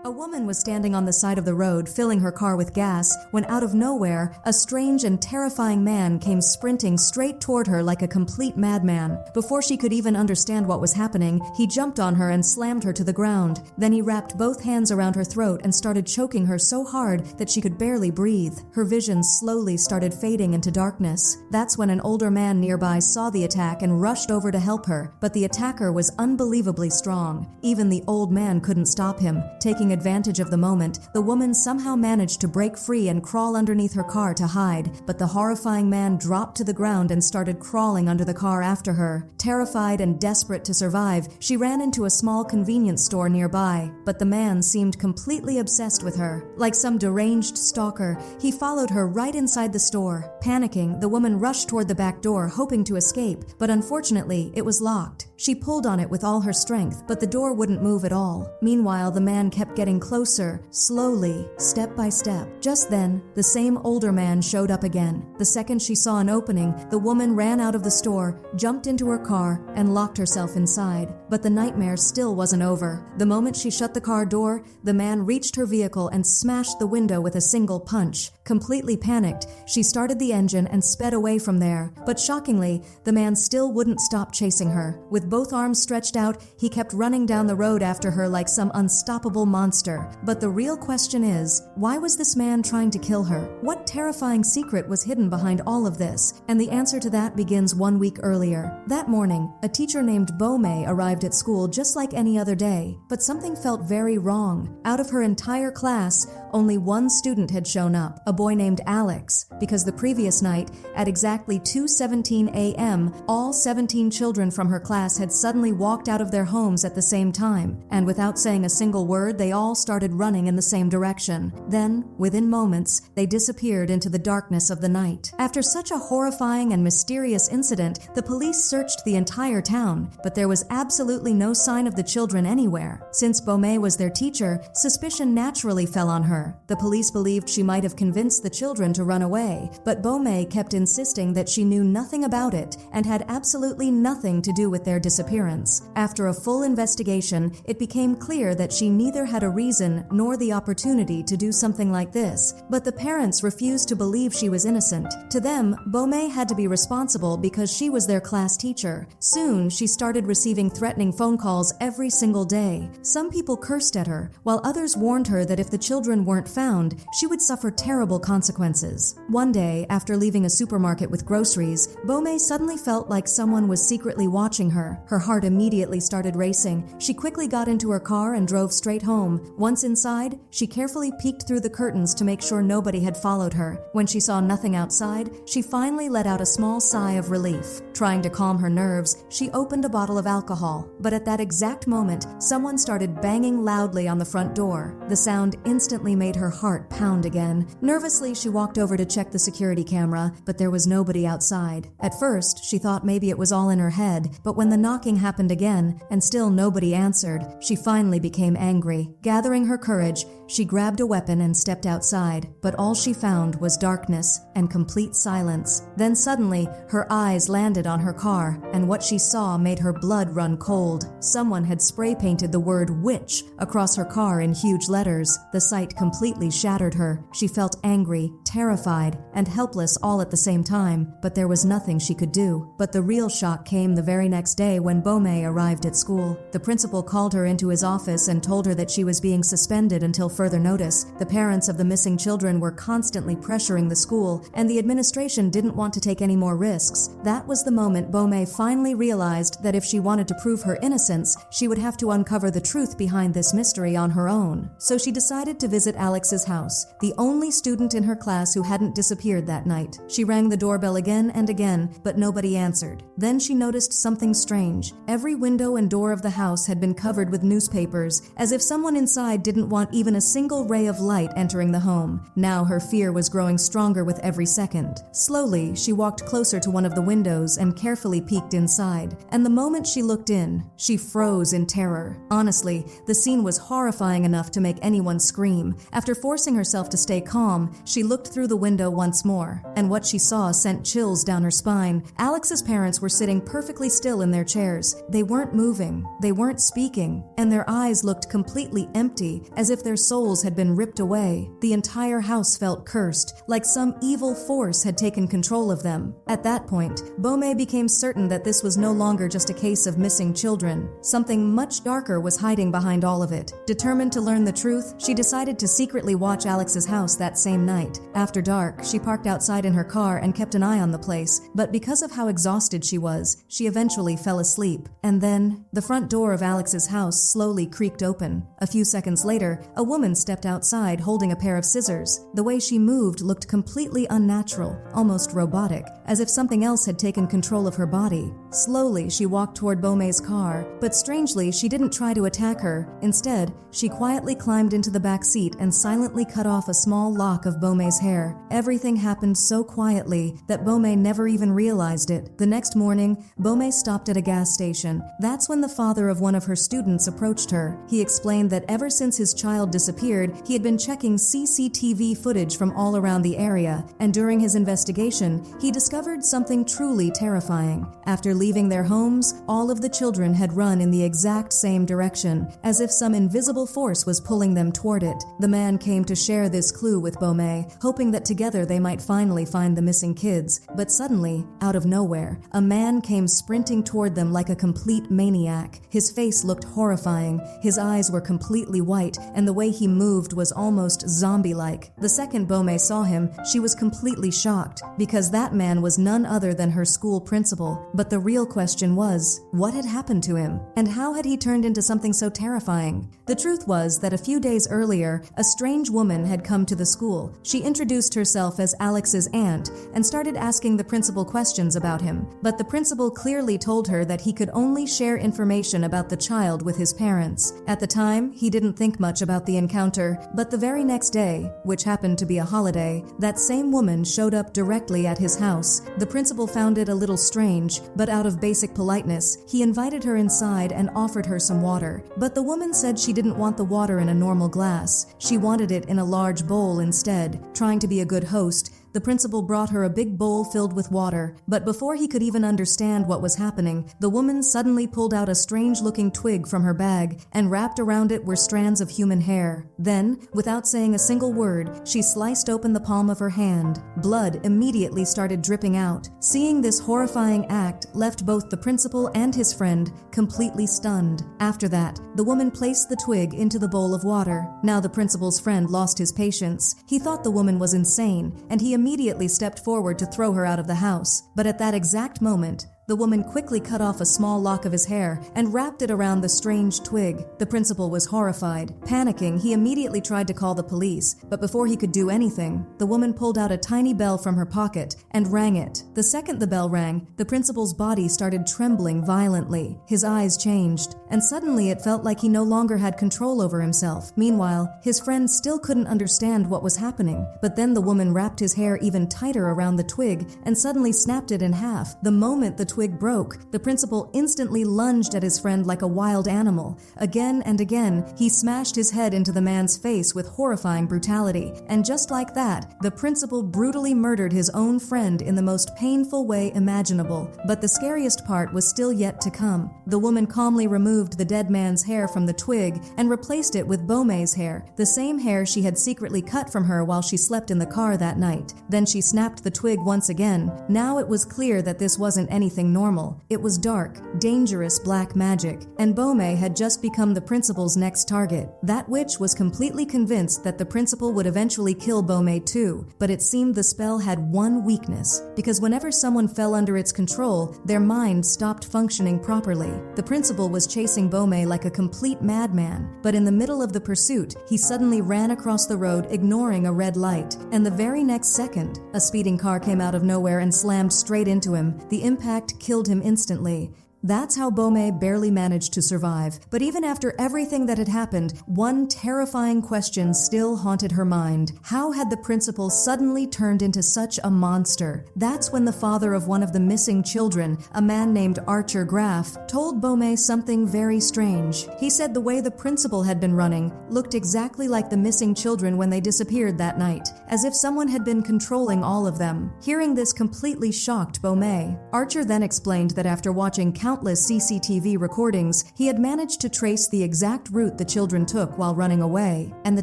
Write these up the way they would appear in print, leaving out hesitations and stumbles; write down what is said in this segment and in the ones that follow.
A woman was standing on the side of the road filling her car with gas when out of nowhere, a strange and terrifying man came sprinting straight toward her like a complete madman. Before she could even understand what was happening, he jumped on her and slammed her to the ground. Then he wrapped both hands around her throat and started choking her so hard that she could barely breathe. Her vision slowly started fading into darkness. That's when an older man nearby saw the attack and rushed over to help her, but the attacker was unbelievably strong. Even the old man couldn't stop him. Taking advantage of the moment, the woman somehow managed to break free and crawl underneath her car to hide, but the horrifying man dropped to the ground and started crawling under the car after her. Terrified and desperate to survive, she ran into a small convenience store nearby, but the man seemed completely obsessed with her. Like some deranged stalker, he followed her right inside the store. Panicking, the woman rushed toward the back door, hoping to escape, but unfortunately, it was locked. She pulled on it with all her strength, but the door wouldn't move at all. Meanwhile, the man kept getting closer, slowly, step by step. Just then, the same older man showed up again. The second she saw an opening, the woman ran out of the store, jumped into her car, and locked herself inside. But the nightmare still wasn't over. The moment she shut the car door, the man reached her vehicle and smashed the window with a single punch. Completely panicked, she started the engine and sped away from there. But shockingly, the man still wouldn't stop chasing her. With both arms stretched out, he kept running down the road after her like some unstoppable monster. But the real question is, why was this man trying to kill her? What terrifying secret was hidden behind all of this? And the answer to that begins 1 week earlier. That morning, a teacher named May arrived at school just like any other day, but something felt very wrong. Out of her entire class, only one student had shown up, a boy named Alex, because the previous night, at exactly 2:17 a.m., all 17 children from her class had suddenly walked out of their homes at the same time, and without saying a single word, they all started running in the same direction. Then, within moments, they disappeared into the darkness of the night. After such a horrifying and mysterious incident, the police searched the entire town, but there was absolutely no sign of the children anywhere. Since May was their teacher, suspicion naturally fell on her. The police believed she might have convinced the children to run away, but May kept insisting that she knew nothing about it and had absolutely nothing to do with their disappearance. After a full investigation, it became clear that she neither had a reason nor the opportunity to do something like this, but the parents refused to believe she was innocent. To them, May had to be responsible because she was their class teacher. Soon, she started receiving threatening phone calls every single day. Some people cursed at her, while others warned her that if the children weren't found, she would suffer terrible consequences. One day, after leaving a supermarket with groceries, May suddenly felt like someone was secretly watching her. Her heart immediately started racing. She quickly got into her car and drove straight home. Once inside, she carefully peeked through the curtains to make sure nobody had followed her. When she saw nothing outside, she finally let out a small sigh of relief. Trying to calm her nerves, she opened a bottle of alcohol. But at that exact moment, someone started banging loudly on the front door. The sound instantly made her heart pound again. Nervously, she walked over to check the security camera, but there was nobody outside. At first, she thought maybe it was all in her head, but when the knocking happened again, and still nobody answered, she finally became angry. Gathering her courage, she grabbed a weapon and stepped outside, but all she found was darkness and complete silence. Then suddenly, her eyes landed on her car, and what she saw made her blood run cold. Someone had spray painted the word witch across her car in huge letters. The sight completely shattered her. She felt angry, terrified, and helpless all at the same time, but there was nothing she could do. But the real shock came the very next day when May arrived at school. The principal called her into his office and told her that she was being suspended until further notice. The parents of the missing children were constantly pressuring the school, and the administration didn't want to take any more risks. That was the moment May finally realized that if she wanted to prove her innocence, she would have to uncover the truth behind this mystery on her own. So she decided to visit Alex's house, the only student in her class who hadn't disappeared that night. She rang the doorbell again and again, but nobody answered. Then she noticed something strange. Every window and door of the house had been covered with newspapers, as if someone inside didn't want even a single ray of light entering the home. Now her fear was growing stronger with every second. Slowly, she walked closer to one of the windows and carefully peeked inside. And the moment she looked in, she froze in terror. Honestly, the scene was horrifying enough to make anyone scream. After forcing herself to stay calm, she looked through the window once more, and what she saw sent chills down her spine. Alex's parents were sitting perfectly still in their chairs. They weren't moving, they weren't speaking, and their eyes looked completely empty, as if their souls had been ripped away. The entire house felt cursed, like some evil force had taken control of them. At that point, Bome became certain that this was no longer just a case of missing children. Something much darker was hiding behind all of it. Determined to learn the truth, she decided to secretly watch Alex's house that same night. After dark, she parked outside in her car and kept an eye on the place, but because of how exhausted she was, she eventually fell asleep. And then, the front door of Alex's house slowly creaked open. A few seconds later, a woman stepped outside holding a pair of scissors. The way she moved looked completely unnatural, almost robotic, as if something else had taken control of her body. Slowly, she walked toward Bome's car, but strangely, she didn't try to attack her. Instead, she quietly climbed into the back seat and silently cut off a small lock of Bome's hair. Everything happened so quietly that Bome never even realized it. The next morning, Bome stopped at a gas station. That's when the father of one of her students approached her. He explained that ever since his child disappeared, he had been checking CCTV footage from all around the area, and during his investigation, he discovered something truly terrifying. After leaving their homes, all of the children had run in the exact same direction, as if some invisible force was pulling them toward it. The man came to share this clue with Bome, hoping that together they might finally find the missing kids. But suddenly, out of nowhere, a man came sprinting toward them like a complete maniac. His face looked horrifying, his eyes were completely white, and the way he moved was almost zombie-like. The second Bome saw him, she was completely shocked, because that man was none other than her school principal. But the real question was, what had happened to him? And how had he turned into something so terrifying? The truth was that a few days earlier, a strange woman had come to the school. She introduced herself as Alex's aunt and started asking the principal questions about him. But the principal clearly told her that he could only share information about the child with his parents. At the time, he didn't think much about the encounter, but the very next day, which happened to be a holiday, that same woman showed up directly at his house. The principal found it a little strange, but out of basic politeness, he invited her inside and offered her some water. But the woman said she didn't want the water in a normal glass. She wanted it in a large bowl instead. Trying to be a good host, the principal brought her a big bowl filled with water, but before he could even understand what was happening, the woman suddenly pulled out a strange-looking twig from her bag, and wrapped around it were strands of human hair. Then, without saying a single word, she sliced open the palm of her hand. Blood immediately started dripping out. Seeing this horrifying act left both the principal and his friend completely stunned. After that, the woman placed the twig into the bowl of water. Now the principal's friend lost his patience. He thought the woman was insane, and he immediately stepped forward to throw her out of the house. But at that exact moment, the woman quickly cut off a small lock of his hair and wrapped it around the strange twig. The principal was horrified. Panicking, he immediately tried to call the police, but before he could do anything, the woman pulled out a tiny bell from her pocket and rang it. The second the bell rang, the principal's body started trembling violently. His eyes changed, and suddenly it felt like he no longer had control over himself. Meanwhile, his friend still couldn't understand what was happening, but then the woman wrapped his hair even tighter around the twig and suddenly snapped it in half. The moment the twig broke, the principal instantly lunged at his friend like a wild animal. Again and again, he smashed his head into the man's face with horrifying brutality. And just like that, the principal brutally murdered his own friend in the most painful way imaginable. But the scariest part was still yet to come. The woman calmly removed the dead man's hair from the twig and replaced it with Bome's hair, the same hair she had secretly cut from her while she slept in the car that night. Then she snapped the twig once again. Now it was clear that this wasn't anything normal. It was dark, dangerous black magic, and Bome had just become the principal's next target. That witch was completely convinced that the principal would eventually kill Bome too, but it seemed the spell had one weakness, because whenever someone fell under its control, their mind stopped functioning properly. The principal was chasing Bome like a complete madman, but in the middle of the pursuit, he suddenly ran across the road ignoring a red light, and the very next second, a speeding car came out of nowhere and slammed straight into him. The impact killed him instantly. That's how Beaumay barely managed to survive. But even after everything that had happened, one terrifying question still haunted her mind. How had the principal suddenly turned into such a monster? That's when the father of one of the missing children, a man named Archer Graff, told Beaumay something very strange. He said the way the principal had been running looked exactly like the missing children when they disappeared that night, as if someone had been controlling all of them. Hearing this completely shocked Beaumay. Archer then explained that after watching countless CCTV recordings, he had managed to trace the exact route the children took while running away. And the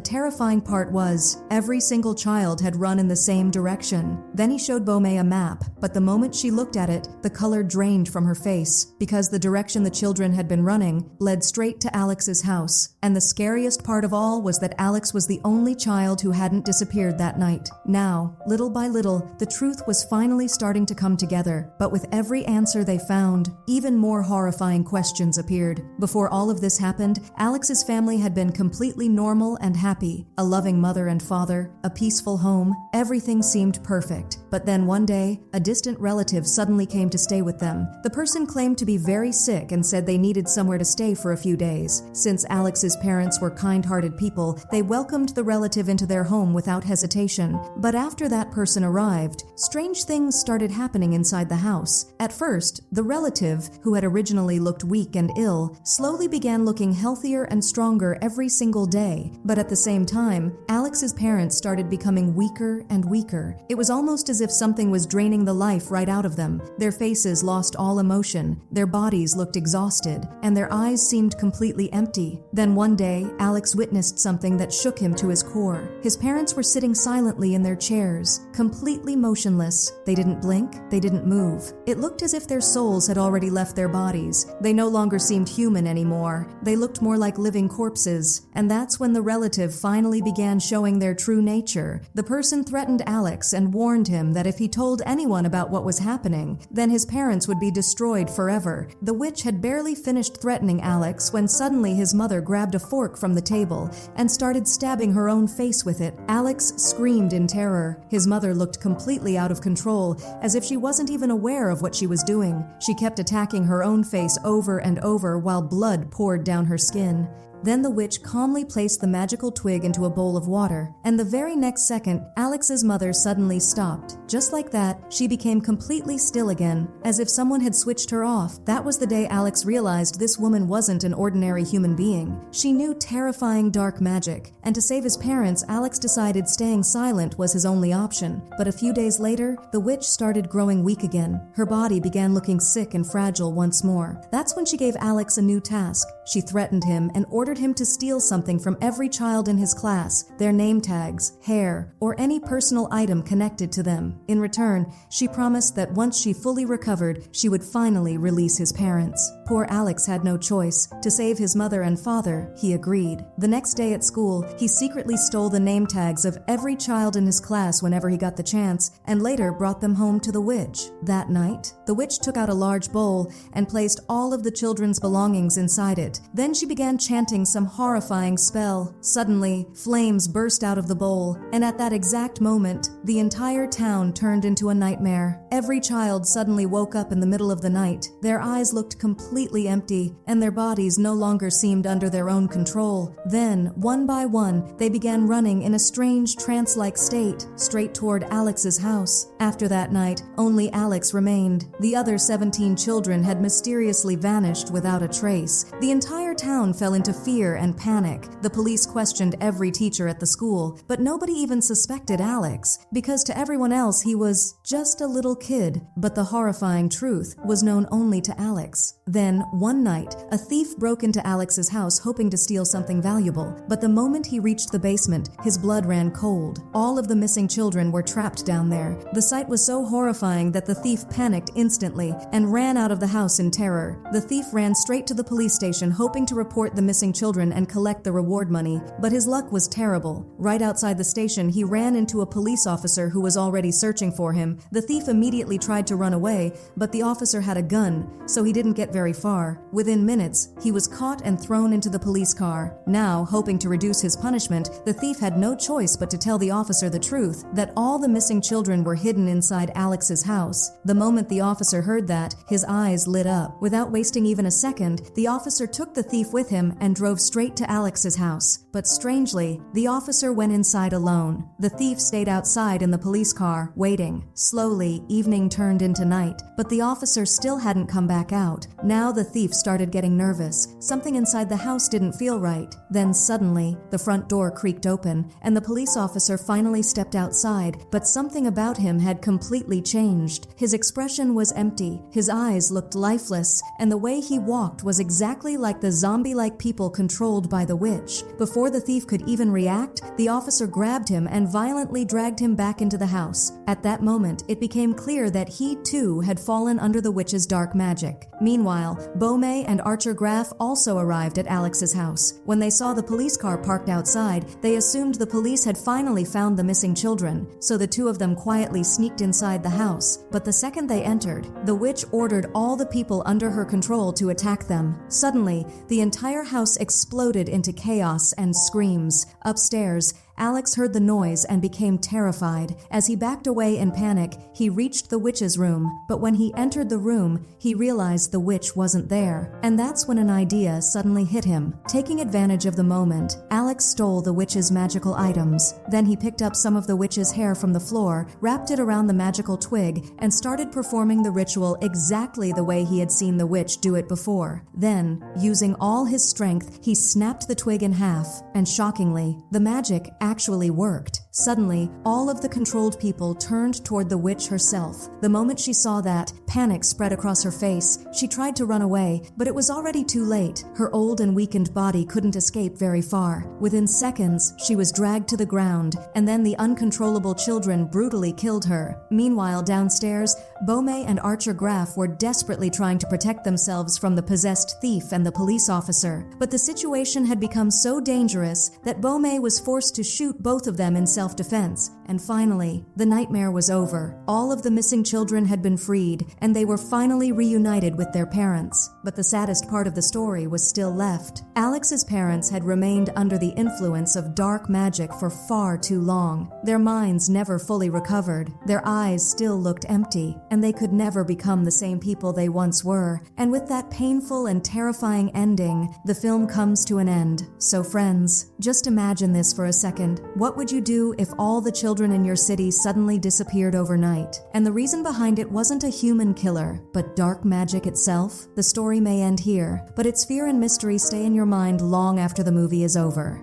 terrifying part was, every single child had run in the same direction. Then he showed Beaumay a map, but the moment she looked at it, the color drained from her face, because the direction the children had been running led straight to Alex's house. And the scariest part of all was that Alex was the only child who hadn't disappeared that night. Now, little by little, the truth was finally starting to come together, but with every answer they found, even more horrifying questions appeared. Before all of this happened, Alex's family had been completely normal and happy. A loving mother and father, a peaceful home, everything seemed perfect. But then one day, a distant relative suddenly came to stay with them. The person claimed to be very sick and said they needed somewhere to stay for a few days. Since Alex's parents were kind-hearted people, they welcomed the relative into their home without hesitation. But after that person arrived, strange things started happening inside the house. At first, the relative, who had originally looked weak and ill, slowly began looking healthier and stronger every single day. But at the same time, Alex's parents started becoming weaker and weaker. It was almost as if something was draining the life right out of them. Their faces lost all emotion, their bodies looked exhausted, and their eyes seemed completely empty. Then one day, Alex witnessed something that shook him to his core. His parents were sitting silently in their chairs, completely motionless. They didn't blink, they didn't move. It looked as if their souls had already left their bodies. They no longer seemed human anymore. They looked more like living corpses. And that's when the relative finally began showing their true nature. The person threatened Alex and warned him that if he told anyone about what was happening, then his parents would be destroyed forever. The witch had barely finished threatening Alex when suddenly his mother grabbed a fork from the table and started stabbing her own face with it. Alex screamed in terror. His mother looked completely out of control, as if she wasn't even aware of what she was doing. She kept attacking her own face over and over while blood poured down her skin. Then the witch calmly placed the magical twig into a bowl of water, and the very next second, Alex's mother suddenly stopped. Just like that, she became completely still again, as if someone had switched her off. That was the day Alex realized this woman wasn't an ordinary human being. She knew terrifying dark magic, and to save his parents, Alex decided staying silent was his only option. But a few days later, the witch started growing weak again. Her body began looking sick and fragile once more. That's when she gave Alex a new task. She threatened him and ordered him to steal something from every child in his class, their name tags, hair, or any personal item connected to them. In return, she promised that once she fully recovered, she would finally release his parents. Poor Alex had no choice. To save his mother and father, he agreed. The next day at school, he secretly stole the name tags of every child in his class whenever he got the chance, and later brought them home to the witch. That night, the witch took out a large bowl and placed all of the children's belongings inside it. Then she began chanting some horrifying spell. Suddenly, flames burst out of the bowl, and at that exact moment, the entire town turned into a nightmare. Every child suddenly woke up in the middle of the night. Their eyes looked completely empty, and their bodies no longer seemed under their own control. Then, one by one, they began running in a strange trance-like state, straight toward Alex's house. After that night, only Alex remained. The other 17 children had mysteriously vanished without a trace. The entire town fell into fear and panic. The police questioned every teacher at the school, but nobody even suspected Alex, because to everyone else he was just a little kid. But the horrifying truth was known only to Alex. Then, one night, a thief broke into Alex's house hoping to steal something valuable, but the moment he reached the basement, his blood ran cold. All of the missing children were trapped down there. The sight was so horrifying that the thief panicked instantly and ran out of the house in terror. The thief ran straight to the police station hoping to report the missing children and collect the reward money, but his luck was terrible. Right outside the station, he ran into a police officer who was already searching for him. The thief immediately tried to run away, but the officer had a gun, so he didn't get very far. Within minutes, he was caught and thrown into the police car. Now, hoping to reduce his punishment, the thief had no choice but to tell the officer the truth, that all the missing children were hidden inside Alex's house. The moment the officer heard that, his eyes lit up. Without wasting even a second, the officer took the thief with him and drove straight to Alex's house. But strangely, the officer went inside alone. The thief stayed outside in the police car, waiting. Slowly, evening turned into night, but the officer still hadn't come back out. Now the thief started getting nervous. Something inside the house didn't feel right. Then suddenly, the front door creaked open, and the police officer finally stepped outside, but something about him had completely changed. His expression was empty, his eyes looked lifeless, and the way he walked was exactly like the zombie-like people controlled by the witch. Before the thief could even react, the officer grabbed him and violently dragged him back into the house. At that moment, it became clear that he too had fallen under the witch's dark magic. Meanwhile, Beaumay and Archer Graff also arrived at Alex's house. When they saw the police car parked outside, they assumed the police had finally found the missing children, so the two of them quietly sneaked inside the house. But the second they entered, the witch ordered all the people under her control to attack them. Suddenly, the entire house exploded into chaos and screams. Upstairs, Alex heard the noise and became terrified. As he backed away in panic, he reached the witch's room, but when he entered the room, he realized the witch wasn't there. And that's when an idea suddenly hit him. Taking advantage of the moment, Alex stole the witch's magical items. Then he picked up some of the witch's hair from the floor, wrapped it around the magical twig, and started performing the ritual exactly the way he had seen the witch do it before. Then, using all his strength, he snapped the twig in half, and shockingly, the magic actually worked. Suddenly, all of the controlled people turned toward the witch herself. The moment she saw that, panic spread across her face. She tried to run away, but it was already too late. Her old and weakened body couldn't escape very far. Within seconds, she was dragged to the ground, and then the uncontrollable children brutally killed her. Meanwhile, downstairs, Beaumay and Archer Graff were desperately trying to protect themselves from the possessed thief and the police officer. But the situation had become so dangerous that Beaumay was forced to shoot both of them in self-defense. And finally, the nightmare was over. All of the missing children had been freed, and they were finally reunited with their parents. But the saddest part of the story was still left. Alex's parents had remained under the influence of dark magic for far too long. Their minds never fully recovered. Their eyes still looked empty, and they could never become the same people they once were. And with that painful and terrifying ending, the film comes to an end. So friends, just imagine this for a second. What would you do if all the children in your city suddenly disappeared overnight? And the reason behind it wasn't a human killer, but dark magic itself? The story may end here, but its fear and mystery stay in your mind long after the movie is over.